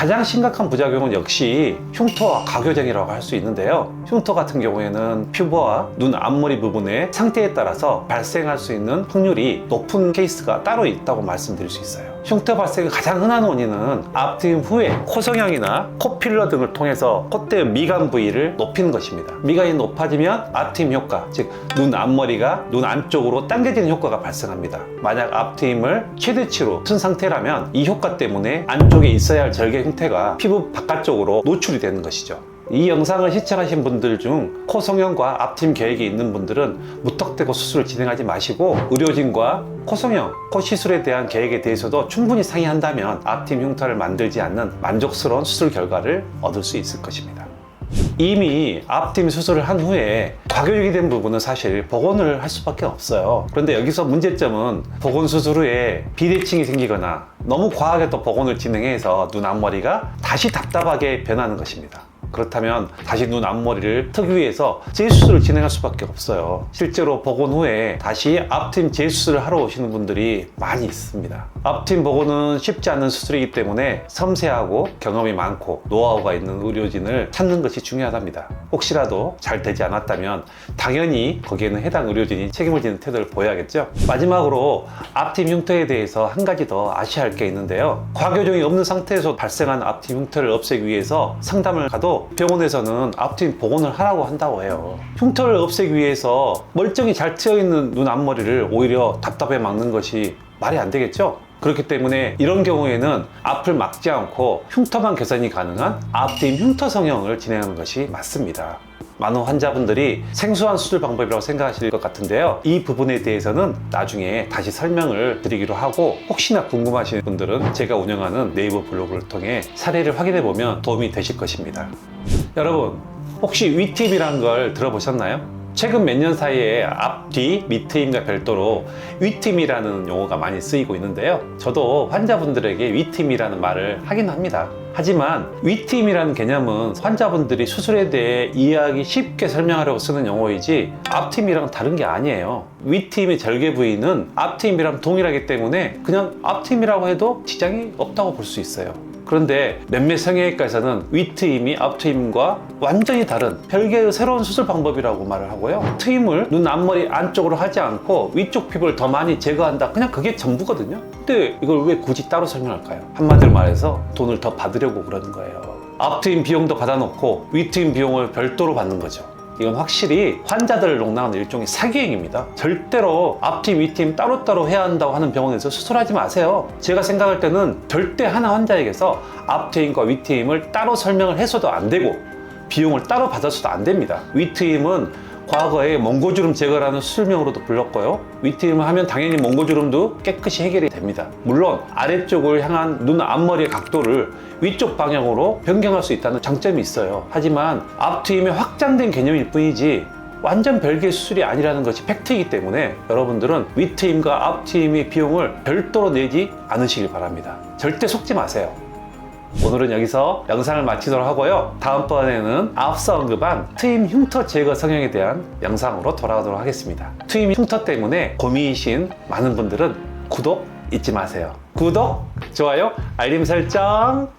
가장 심각한 부작용은 역시 흉터와 과교정이라고 할 수 있는데요. 흉터 같은 경우에는 피부와 눈 앞머리 부분의 상태에 따라서 발생할 수 있는 확률이 높은 케이스가 따로 있다고 말씀드릴 수 있어요. 흉터 발생의 가장 흔한 원인은 앞트임 후에 코 성형이나 코 필러 등을 통해서 콧대 미간 부위를 높이는 것입니다. 미간이 높아지면 앞트임 효과, 즉 눈 앞머리가 눈 안쪽으로 당겨지는 효과가 발생합니다. 만약 앞트임을 최대치로 튼 상태라면 이 효과 때문에 안쪽에 있어야 할 절개 형태가 피부 바깥쪽으로 노출이 되는 것이죠. 이 영상을 시청하신 분들 중 코 성형과 앞트임 계획이 있는 분들은 무턱대고 수술을 진행하지 마시고 의료진과 코 성형, 코 시술에 대한 계획에 대해서도 충분히 상의한다면 앞트임 흉터를 만들지 않는 만족스러운 수술 결과를 얻을 수 있을 것입니다. 이미 앞트임 수술을 한 후에 과교육이 된 부분은 사실 복원을 할 수밖에 없어요. 그런데 여기서 문제점은 복원 수술 후에 비대칭이 생기거나 너무 과하게 또 복원을 진행해서 눈 앞머리가 다시 답답하게 변하는 것입니다. 그렇다면 다시 눈 앞머리를 특유해서 재수술을 진행할 수밖에 없어요. 실제로 복원 후에 다시 앞트임 재수술을 하러 오시는 분들이 많이 있습니다. 앞트임 복원은 쉽지 않은 수술이기 때문에 섬세하고 경험이 많고 노하우가 있는 의료진을 찾는 것이 중요하답니다. 혹시라도 잘 되지 않았다면 당연히 거기에는 해당 의료진이 책임을 지는 태도를 보여야겠죠. 마지막으로 앞트임 흉터에 대해서 한 가지 더 아셔야 할 게 있는데요. 과교정이 없는 상태에서 발생한 앞트임 흉터를 없애기 위해서 상담을 가도 병원에서는 앞트임 복원을 하라고 한다고 해요. 흉터를 없애기 위해서 멀쩡히 잘 트여있는 눈 앞머리를 오히려 답답해 막는 것이 말이 안 되겠죠? 그렇기 때문에 이런 경우에는 앞을 막지 않고 흉터만 개선이 가능한 앞트임 흉터 성형을 진행하는 것이 맞습니다. 많은 환자분들이 생소한 수술 방법이라고 생각하실 것 같은데요. 이 부분에 대해서는 나중에 다시 설명을 드리기로 하고, 혹시나 궁금하신 분들은 제가 운영하는 네이버 블로그를 통해 사례를 확인해 보면 도움이 되실 것입니다. 여러분, 혹시 위트임이라는 걸 들어보셨나요? 최근 몇 년 사이에 앞뒤 밑트임과 별도로 위트임이라는 용어가 많이 쓰이고 있는데요. 저도 환자분들에게 위트임이라는 말을 하긴 합니다. 하지만 위트임이라는 개념은 환자분들이 수술에 대해 이해하기 쉽게 설명하려고 쓰는 용어이지 앞트임이랑 다른 게 아니에요. 위트임의 절개 부위는 앞트임이랑 동일하기 때문에 그냥 앞트임이라고 해도 지장이 없다고 볼 수 있어요. 그런데 몇몇 성형외과에서는 위트임이 앞트임과 완전히 다른 별개의 새로운 수술 방법이라고 말을 하고요. 트임을 눈 앞머리 안쪽으로 하지 않고 위쪽 피부를 더 많이 제거한다, 그냥 그게 전부거든요. 근데 이걸 왜 굳이 따로 설명할까요? 한마디로 말해서 돈을 더 받으려고 그러는 거예요. 앞트임 비용도 받아놓고 위트임 비용을 별도로 받는 거죠. 이건 확실히 환자들을 농락하는 일종의 사기행위입니다. 절대로 앞트임, 위트임 따로따로 해야 한다고 하는 병원에서 수술하지 마세요. 제가 생각할 때는 절대 하나 환자에게서 앞트임과 위트임을 따로 설명을 해서도 안 되고 비용을 따로 받아서도 안 됩니다. 위트임은 과거에 몽고주름 제거라는 수술명으로도 불렀고요. 위트임을 하면 당연히 몽고주름도 깨끗이 해결이 됩니다. 물론 아래쪽을 향한 눈 앞머리의 각도를 위쪽 방향으로 변경할 수 있다는 장점이 있어요. 하지만 앞트임의 확장된 개념일 뿐이지 완전 별개의 수술이 아니라는 것이 팩트이기 때문에 여러분들은 위트임과 앞트임의 비용을 별도로 내지 않으시길 바랍니다. 절대 속지 마세요. 오늘은 여기서 영상을 마치도록 하고요. 다음번에는 앞서 언급한 트임 흉터 제거 성형에 대한 영상으로 돌아오도록 하겠습니다. 트임 흉터 때문에 고민이신 많은 분들은 구독 잊지 마세요. 구독, 좋아요, 알림 설정.